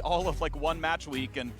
all of like one match week, and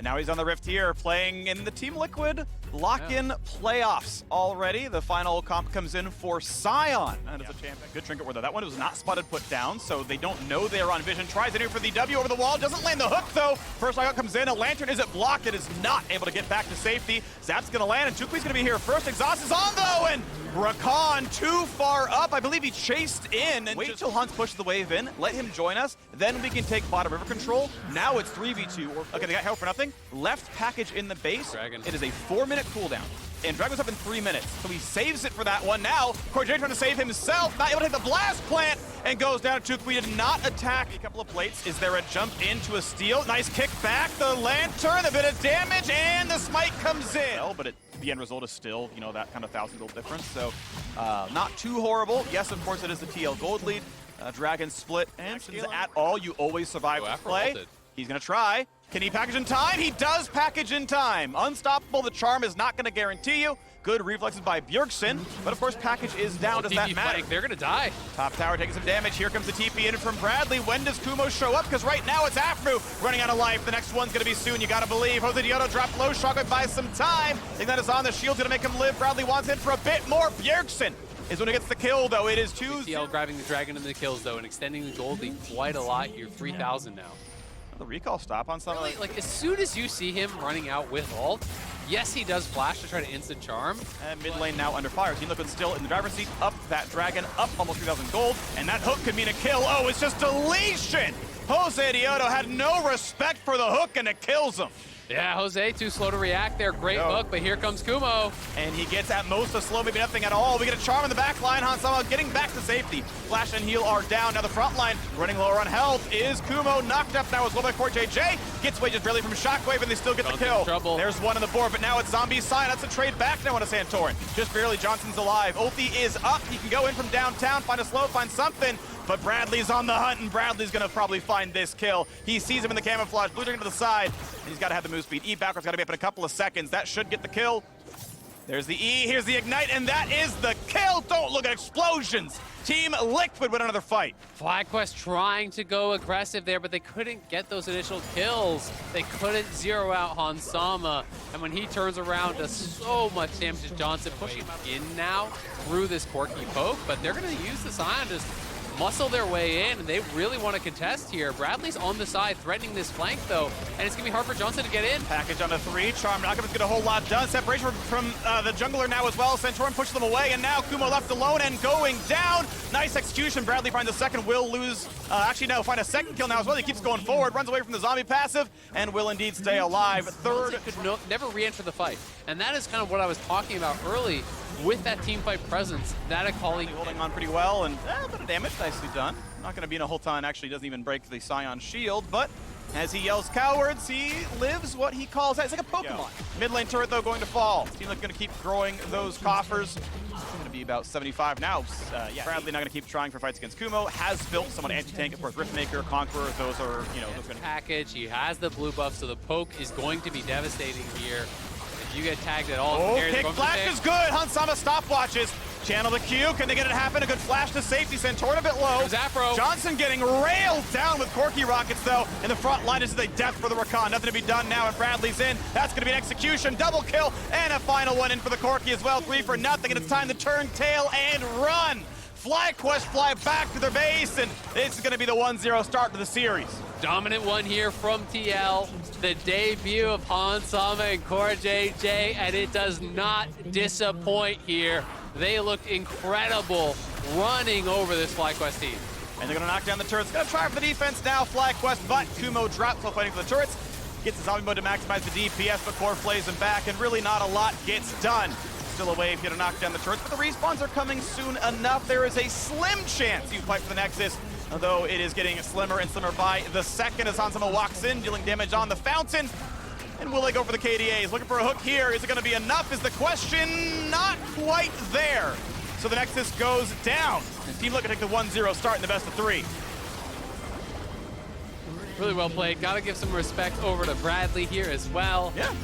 now he's on the Rift here, playing in the Team Liquid lock-in playoffs already. The final comp comes in for Sion. That is a champion. Good trinket ward though. That one was not spotted put down, so they don't know they're on vision. Tries it for the W over the wall, doesn't land the hook though. First knockout comes in, a lantern isn't blocked. It is not able to get back to safety. Zap's gonna land, and Chukwi's gonna be here first. Exhaust is on though, and Rakan too far up. I believe he chased in. And wait till Hunt pushes the wave in, let him join us, then we can take bottom river control. Now it's 3v2. Okay, they got help for nothing. Left package in the base. Dragon. It is a 4-minute cooldown. And Dragon's up in 3 minutes, so he saves it for that one. Now, KazaLoLLCShighlights trying to save himself, not able to hit the blast plant, and goes down to Chukwi. Did not attack a couple of plates. Is there a jump into a steal? Nice kick back, the lantern, a bit of damage, and the smite comes in. Well, but the end result is still, you know, that kind of 1,000 gold difference, so not too horrible. Yes, of course, it is the TL gold lead. Dragon split, and at all, you always survive the play. He's gonna try. Can he package in time? He does package in time. Unstoppable, the charm is not gonna guarantee you. Good reflexes by Bjergsen, but of course package is down. Does that matter? They're gonna die. Top tower taking some damage. Here comes the TP in from Bradley. When does Kumo show up? Because right now it's Afro running out of life. The next one's gonna be soon, you gotta believe. Jose Diodo dropped low, Shockwave buys some time. Ignite is on, the shield's gonna make him live. Bradley wants in for a bit more. Bjergsen is when he gets the kill though. It is 2. TL grabbing the Dragon into the kills though, and extending the gold lead quite a lot. You're 3,000 now. The recall stop on something. Really, like as soon as you see him running out with ult, yes, he does flash to try to instant charm. And mid lane now under fire. Team Liquid still in the driver's seat. Up that Dragon, up almost 3,000 gold. And that hook could mean a kill. Oh, it's just deletion. Jose Diodo had no respect for the hook, and it kills him. Yeah, Jose too slow to react there. Great hook, but here comes Kumo. And he gets at most a slow, maybe nothing at all. We get a charm in the back line. Hansama getting back to safety. Flash and heal are down. Now the front line running lower on health is Kumo. Knocked up now as well by KazaLoLLCShighlights. Gets away just barely from Shockwave, and they still get the kill. Trouble. There's one on the board, but now it's Zombie Sign. That's a trade back now into Santorin. Just barely, Johnson's alive. Ulti is up. He can go in from downtown, find a slow, find something. But Bradley's on the hunt, and Bradley's gonna probably find this kill. He sees him in the camouflage, blue dragon to the side, and he's gotta have the move speed. E backwards gotta be up in a couple of seconds. That should get the kill. There's the E, here's the ignite, and that is the kill. Don't look at explosions. Team Liquid win another fight. FlyQuest trying to go aggressive there, but they couldn't get those initial kills. They couldn't zero out Hansama, and when he turns around, does so much damage to Johnson, pushing him in now through this quirky poke, but they're gonna use the Sion to muscle their way in, and they really want to contest here. Bradley's on the side, threatening this flank though, and it's gonna be hard for Johnson to get in. Package on the 3, Charm not gonna get a whole lot done. Separation from the jungler now as well. Santorin pushes them away, and now Kumo left alone and going down. Nice execution. Bradley finds a second, will lose, actually no, find a second kill now as well. He keeps going forward, runs away from the zombie passive, and will indeed stay alive. Third. Johnson could never re-enter the fight, and that is kind of what I was talking about early. With that team fight presence, that Akali holding on pretty well, and a bit of damage, nicely done. Not going to be in a whole ton, actually doesn't even break the Sion shield, but as he yells cowards, he lives what he calls that. It's like a Pokemon. Mid lane turret though going to fall. Team Liquid going to keep growing those coffers. It's going to be about 75 now. Bradley not going to keep trying for fights against Kumo. Has built someone anti-tank, of course, Riftmaker, Conqueror, those are, you know, those going to package. He has the blue buff, so the poke is going to be devastating here. You get tagged at all. Oh, kick flash is good. Hansama stopwatches. Channel the Q. Can they get it to happen? A good flash to safety. Santorin a bit low. Afro. Johnson getting railed down with Corky Rockets, though. In the front line, this is a death for the Rakan. Nothing to be done now, and Bradley's in. That's going to be an execution. Double kill, and a final one in for the Corky as well. 3 for nothing, and it's time to turn tail and run. FlyQuest fly back to their base, and this is going to be the 1-0 start to the series. Dominant one here from TL. The debut of Hansama and KazaLoLLCShighlights, and it does not disappoint here. They looked incredible running over this FlyQuest team. And they're going to knock down the turrets. Going to try for the defense now, FlyQuest, but Kumo drops while fighting for the turrets. Gets the zombie mode to maximize the DPS, but Core plays him back, and really not a lot gets done. Still a wave here to knock down the turrets, but the respawns are coming soon enough. There is a slim chance you fight for the Nexus, although it is getting slimmer and slimmer by the second as Hansama walks in, dealing damage on the fountain. And will they go for the KDAs? Looking for a hook here. Is it going to be enough is the question. Not quite there. So the Nexus goes down. And Team Liquid take the 1-0 start in the best of 3. Really well played. Got to give some respect over to Bradley here as well. Yeah.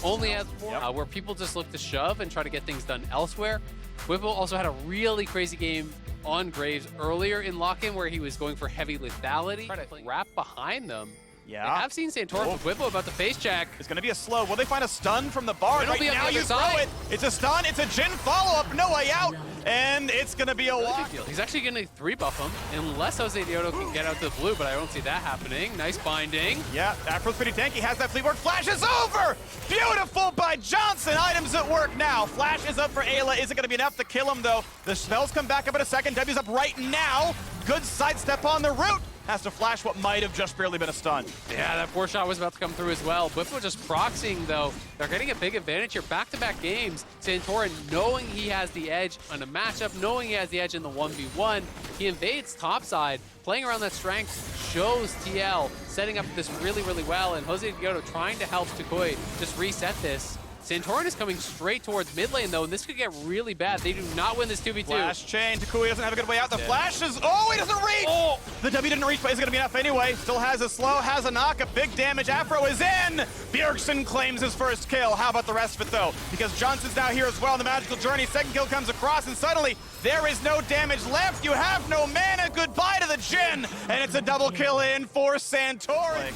Only has 4, where people just look to shove and try to get things done elsewhere. Whipple also had a really crazy game on Graves earlier in lock-in where he was going for heavy lethality. Try to wrap behind them. Yeah. They have seen Santorin with Whippo about the face check. It's going to be a slow. Will they find a stun from the bar? It'll Right be on now the you other throw side. it. It's a stun. It's a Jhin follow-up. No way out. And it's going to be a Really walk. big deal. He's actually going to 3-buff him unless Jose Dioto can get out to the blue, but I don't see that happening. Nice binding. Yeah, Afro's pretty tanky. Has that fleet work. Flash is over. Beautiful by Johnson. Items at work now. Flash is up for Ayla. Is it going to be enough to kill him, though? The spells come back up in a second. W's up right now. Good sidestep on the route. Has to flash what might have just barely been a stun. Yeah, that 4-shot was about to come through as well. Whippo just proxying, though. They're getting a big advantage here. Back-to-back games. Santorin, knowing he has the edge on a matchup, knowing he has the edge in the 1v1, he invades topside. Playing around that strength shows TL, setting up this really, really well. And Jose Dioto trying to help Tukui just reset this. Santorin is coming straight towards mid lane, though, and this could get really bad. They do not win this 2v2. Flash chain. Takui doesn't have a good way out. The flash is... Oh, he doesn't reach! Oh. The W didn't reach, but it's going to be enough anyway. Still has a slow, has a knock, a big damage. Afro is in! Bjergsen claims his first kill. How about the rest of it, though? Because Johnson's now here as well on the magical journey. Second kill comes across, and suddenly there is no damage left. You have no mana. Goodbye to the Jhin. And it's a double kill in for Santorin.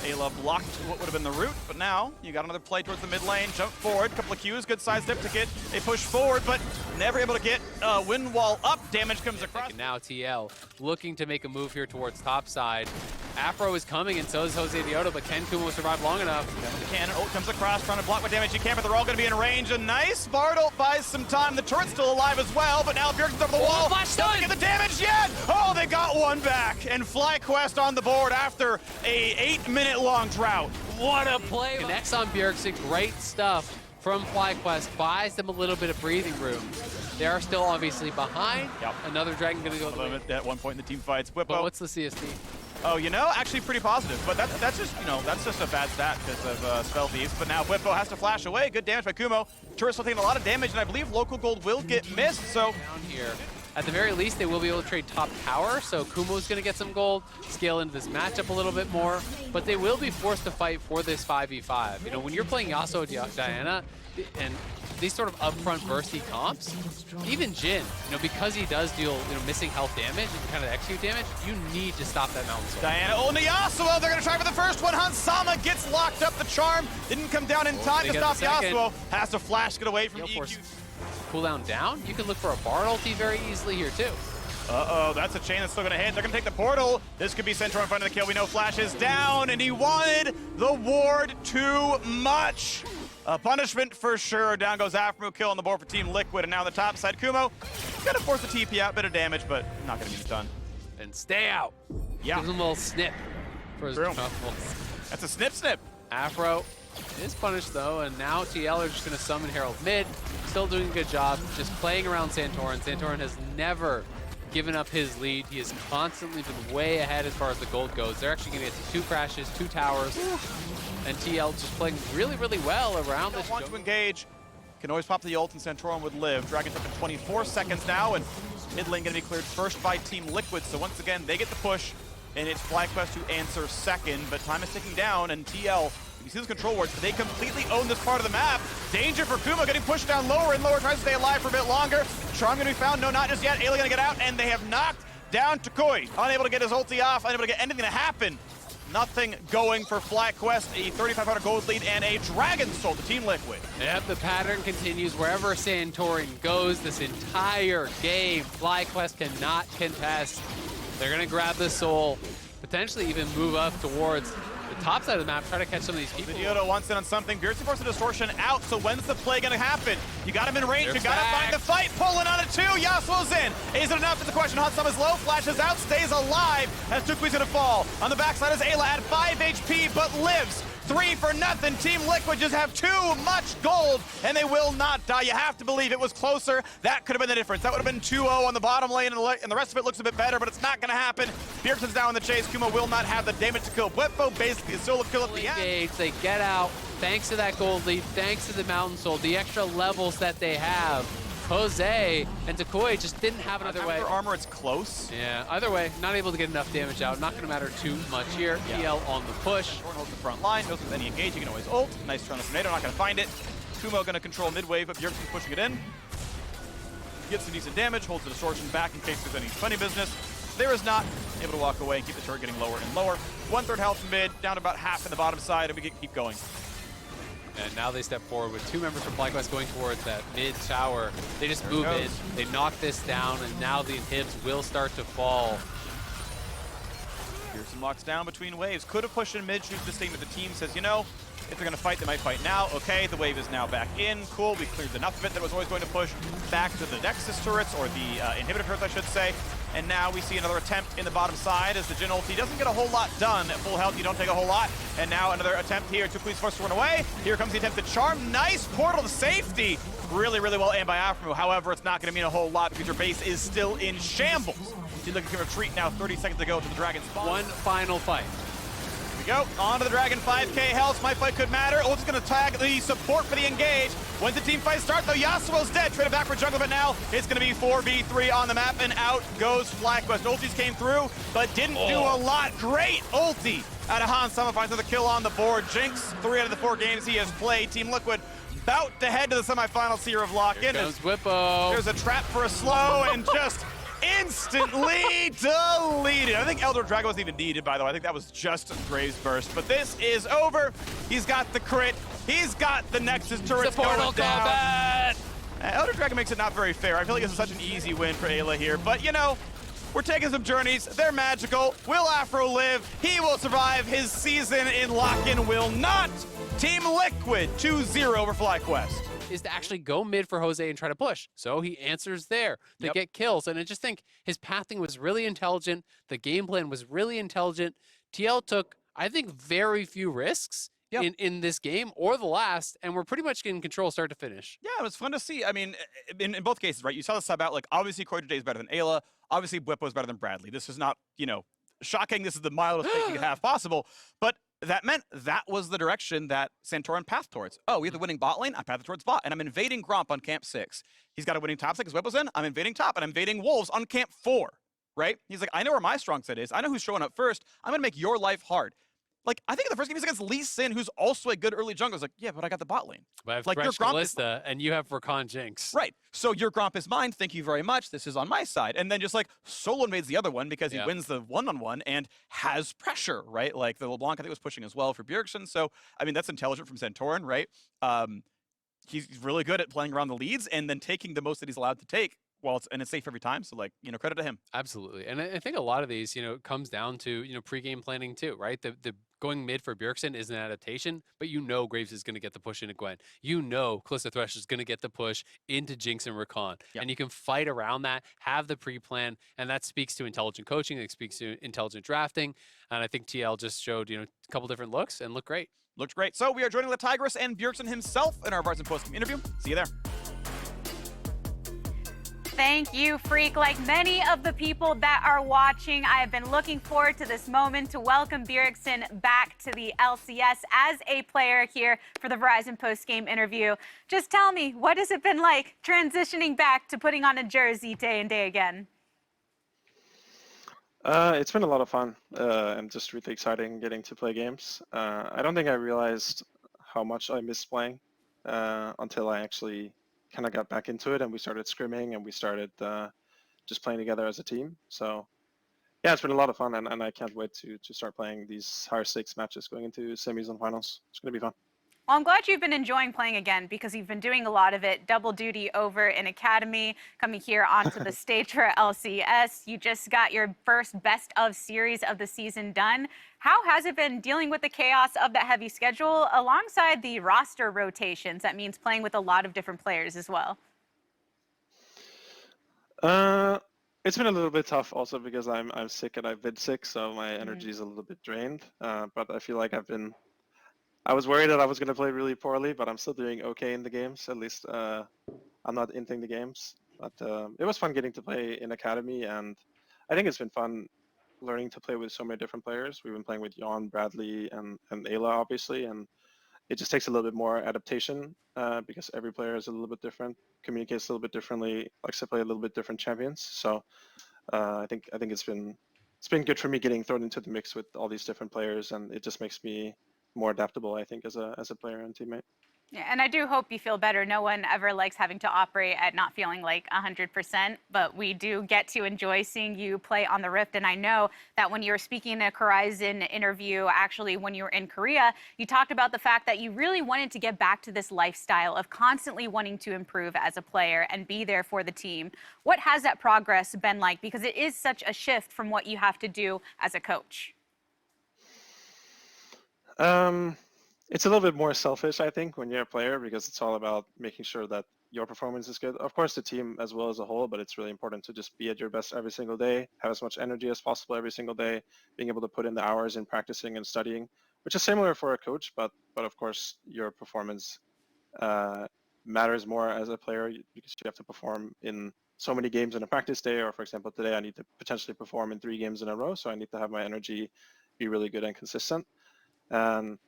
Ayla blocked what would have been the route, but now you got another play towards the mid lane. Jump forward, couple of Qs, good side step to get a push forward, but never able to get wind wall up. Damage comes across. And now TL looking to make a move here towards topside. Afro is coming, and so is Jose Dioto, but can Kumo survive long enough? The cannon ult comes across, trying to block what damage he can, but they're all going to be in range. A nice Bard ult buys some time. The turret's still alive as well, but now Bjergsen's over the wall. Doesn't get the damage yet. Oh, they got one back, and FlyQuest on the board after a 8-minute long drought. What a play! Connects on Bjergsen, great stuff from FlyQuest, buys them a little bit of breathing room. They are still obviously behind. Yep. Another dragon going to go At one point in the team fights. Whippo. But what's the CSD? Oh, you know, actually pretty positive, but that's just, you know, that's just a bad stat because of spell thieves. But now Whippo has to flash away. Good damage by Kumo. Turret's still taking a lot of damage, and I believe local gold will get missed. So down here, at the very least, they will be able to trade top tower. So Kumo's going to get some gold, scale into this matchup a little bit more, but they will be forced to fight for this 5v5. You know, when you're playing Yasuo Diana and these sort of upfront bursty comps, even Jhin, you know, because he does deal, you know, missing health damage and kind of execute damage, you need to stop that Mountain Soul. Diana, oh, Yasuo, they're going to try for the first one. Hansama gets locked up. The charm didn't come down in time to stop Yasuo. Has to flash, get away from EQ. Cooldown down. You can look for a Bard ulti very easily here, too. Uh-oh, that's a chain that's still going to hit. They're going to take the portal. This could be Santorin in front of the kill. We know Flash is down, and he wanted the ward too much. A punishment for sure. Down goes Afro, kill on the board for Team Liquid, and now on the top side, Kumo going to force the TP out, bit of damage, but not going to get it done. And stay out. Yeah. Gives him a little snip for his troubles. That's a snip. Afro is punished though, and now TL are just going to summon Herald mid. Still doing a good job, just playing around Santorin. Santorin has never given up his lead. He has constantly been way ahead as far as the gold goes. They're actually going to get to 2 crashes, 2 towers, and TL just playing really, really well around this. Want to engage. Can always pop the ult, and Santorin would live. Dragon's up in 24 seconds now, and mid lane going to be cleared first by Team Liquid. So once again, they get the push, and it's FlyQuest who answers second, but time is ticking down, and TL, you see those control wards, they completely own this part of the map. Danger for Kumo, getting pushed down lower and lower, tries to stay alive for a bit longer. Charm going to be found, no, not just yet. Ayla going to get out, and they have knocked down Takui. Unable to get his ulti off, unable to get anything to happen. Nothing going for FlyQuest, a 3,500 gold lead and a Dragon Soul to Team Liquid. Yep, the pattern continues wherever Santorin goes this entire game. FlyQuest cannot contest. They're going to grab the soul, potentially even move up towards the top side of the map, try to catch some of these people. Dioto wants in on something. Bjergsen forces a distortion out, so when's the play going to happen? You got him in range, you got to find the fight. Pulling on it too, Yasuo's in. Is it enough? It's a question. Hansama's low, flashes out, stays alive as Tukui's going to fall. On the backside is Ayla at 5 HP, but lives. 3 for nothing. Team Liquid just have too much gold, and they will not die. You have to believe it was closer. That could have been the difference. That would have been 2-0 on the bottom lane, and the rest of it looks a bit better, but it's not going to happen. Bjergsen's down in the chase. Kumo will not have the damage to kill. Whippo basically is still a kill at the end. They get out thanks to that gold lead, thanks to the Mountain Soul, the extra levels that they have. Jose and Takui just didn't have another way. Armor, it's close. Yeah, either way, not able to get enough damage out. Not going to matter too much here. TL on the push. Santorin holds the front line, goes with any engage, you can always ult. Nice turn on the tornado, not going to find it. Kumo going to control mid-wave, but Bjergsen's pushing it in. Gets some decent damage, holds the distortion back in case there's any funny business. there is not. Able to walk away and keep the turret getting lower and lower. 1/3 health mid, down to about half in the bottom side, and we can keep going. And now they step forward with 2 members from FlyQuest going towards that mid tower. They just move in, they knock this down, and now the inhibs will start to fall. Pearson locks down between waves. Could have pushed in mid, shoots this thing, but the team says, you know, if they're going to fight, they might fight now. Okay, the wave is now back in. Cool, we cleared enough of it that it was always going to push back to the Nexus turrets, or the inhibitor turrets, I should say. And now we see another attempt in the bottom side as the Jhin ulti doesn't get a whole lot done. At full health, you don't take a whole lot. And now another attempt here. Tukli's forced to run away. Here comes the attempt to charm. Nice portal to safety. Really, really well aimed by Afro. However, it's not going to mean a whole lot because your base is still in shambles. She's looking to retreat now. 30 seconds to go to the Dragon spawn. One final fight. We go on to the Dragon. 5k health. My fight could matter. Ulti's going to tag the support for the engage. When the team fight start, though, Yasuo's dead. Traded back for jungle, but now it's going to be 4v3 on the map, and out goes FlyQuest. Ultis came through, but didn't do a lot. Great ulti out of Hansama. Finds another kill on the board. Jinx, 3 out of the 4 games he has played. Team Liquid about to head to the semifinals here of lock-in. Here comes Whippo. There's a trap for a slow, and just instantly deleted. I think Elder Dragon wasn't even needed, by the way. I think that was just Graves burst. But this is over. He's got the crit. He's got the Nexus turret going down. Combat. Elder Dragon makes it not very fair. I feel like this is such an easy win for Ayla here. But, you know, we're taking some journeys. They're magical. Will Afro live? He will survive. His season in lock-in will not. Team Liquid 2-0 over FlyQuest. Is to actually go mid for Jose and try to push. So he answers there to get kills. And I just think his pathing was really intelligent. The game plan was really intelligent. TL took, I think, very few risks in this game or the last, and we're pretty much in control start to finish. Yeah, it was fun to see. I mean, in both cases, right? You saw the sub out, like, obviously Corey today is better than Ayla. Obviously Whippo is better than Bradley. This is not, you know, shocking. This is the mildest thing you could have possible. But that meant that was the direction that Santorin pathed towards. Oh, we have the winning bot lane, I pathed towards bot, and I'm invading Gromp on camp 6. He's got a winning top 6, his Whippo's in, I'm invading top, and I'm invading Wolves on camp 4, right? He's like, I know where my strong set is, I know who's showing up first, I'm gonna make your life hard. Like, I think in the first game he's against Lee Sin, who's also a good early jungler. I was like, yeah, but I got the bot lane. But I have like, your Kalista, and you have Rakan Jinx. Right. So your Gromp is mine. Thank you very much. This is on my side. And then just like solo invades the other one because he wins the one-on-one and has pressure, right? Like the LeBlanc, I think, was pushing as well for Bjergsen. So, I mean, that's intelligent from Santorin, right? He's really good at playing around the leads and then taking the most that he's allowed to take. Well, it's safe every time, so, like, you know, credit to him. Absolutely. And I think a lot of these, you know, comes down to, you know, pre-game planning too, right? The going mid for Bjergsen is an adaptation, but you know Graves is going to get the push into Gwen. You know Kalista Thresh is going to get the push into Jinx and Rakan. And you can fight around that, have the pre-plan, and that speaks to intelligent coaching, it speaks to intelligent drafting. And I think TL just showed, you know, a couple different looks and looked great. Looked great. So we are joining the Tigris and Bjergsen himself in our Bars and Post interview. See you there. Thank you, Freak. Like many of the people that are watching, I have been looking forward to this moment to welcome Bjergsen back to the LCS as a player here for the Verizon post-game interview. Just tell me, what has it been like transitioning back to putting on a jersey day and day again? It's been a lot of fun and just really exciting getting to play games. I don't think I realized how much I missed playing until I actually kind of got back into it and we started scrimming and we started just playing together as a team. So yeah, it's been a lot of fun and I can't wait to start playing these higher stakes matches going into semis and finals. It's going to be fun. Well, I'm glad you've been enjoying playing again because you've been doing a lot of it, double duty over in Academy, coming here onto the stage for LCS. You just got your first best of series of the season done. How has it been dealing with the chaos of that heavy schedule alongside the roster rotations? That means playing with a lot of different players as well. It's been a little bit tough also because I'm sick and I've been sick, so my energy is a little bit drained. But I feel like I was worried that I was going to play really poorly, but I'm still doing okay in the games. At least I'm not inting the games. But it was fun getting to play in Academy, and I think it's been fun learning to play with so many different players. We've been playing with Jan, Bradley, and Ayla, obviously, and it just takes a little bit more adaptation because every player is a little bit different, communicates a little bit differently, likes to play a little bit different champions. So I think it's been good for me getting thrown into the mix with all these different players, and it just makes me more adaptable, I think, as a player and teammate. Yeah, and I do hope you feel better. No one ever likes having to operate at not feeling like 100%, but we do get to enjoy seeing you play on the Rift. And I know that when you were speaking in a Horizon interview, actually when you were in Korea, you talked about the fact that you really wanted to get back to this lifestyle of constantly wanting to improve as a player and be there for the team. What has that progress been like? Because it is such a shift from what you have to do as a coach. It's a little bit more selfish, I think, when you're a player, because it's all about making sure that your performance is good. Of course, the team as well as a whole, but it's really important to just be at your best every single day, have as much energy as possible every single day, being able to put in the hours in practicing and studying, which is similar for a coach, but of course, your performance matters more as a player because you have to perform in so many games in a practice day, or for example, today I need to potentially perform in 3 games in a row, so I need to have my energy be really good and consistent. And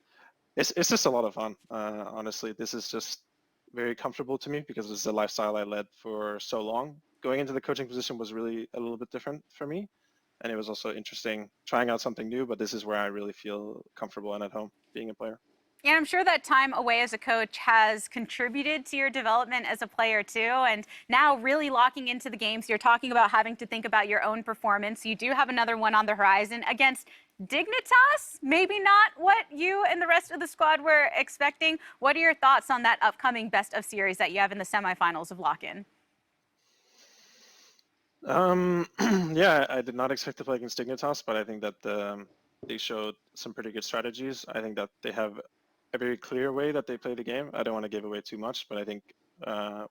it's just a lot of fun. Honestly, this is just very comfortable to me because this is a lifestyle I led for so long. Going into the coaching position was really a little bit different for me, and it was also interesting trying out something new. But this is where I really feel comfortable and at home being a player. And I'm sure that time away as a coach has contributed to your development as a player too. And now really locking into the games, you're talking about having to think about your own performance. You do have another one on the horizon against Dignitas. Maybe not what you and the rest of the squad were expecting. What are your thoughts on that upcoming best of series that you have in the semifinals of Lock-In? Yeah, I did not expect to play against Dignitas, but I think that they showed some pretty good strategies. I think that they have a very clear way that they play the game. I don't want to give away too much, but I think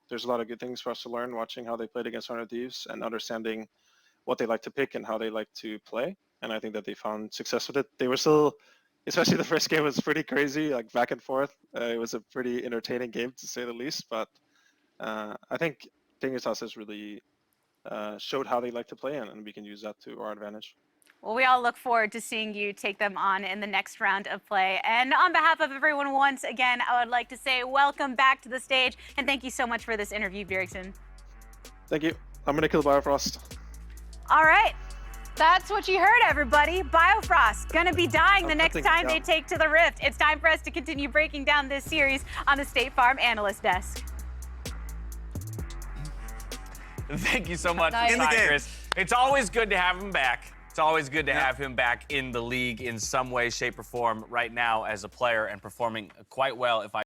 there's a lot of good things for us to learn watching how they played against Honor Thieves and understanding what they like to pick and how they like to play. And I think that they found success with it. They were still, especially the first game was pretty crazy, like back and forth. It was a pretty entertaining game to say the least, but I think Dignitas has really showed how they like to play, and we can use that to our advantage. Well, we all look forward to seeing you take them on in the next round of play. And on behalf of everyone, once again, I would like to say welcome back to the stage, and thank you so much for this interview, Bjergsen. Thank you. I'm going to kill Biofrost. All right. That's what you heard, everybody. Biofrost gonna be dying the next time they take to the Rift. It's time for us to continue breaking down this series on the State Farm Analyst Desk. Thank you so much, Nice. Chris. It's always good to have him back. It's always good to have him back in the league in some way, shape, or form right now as a player and performing quite well, if I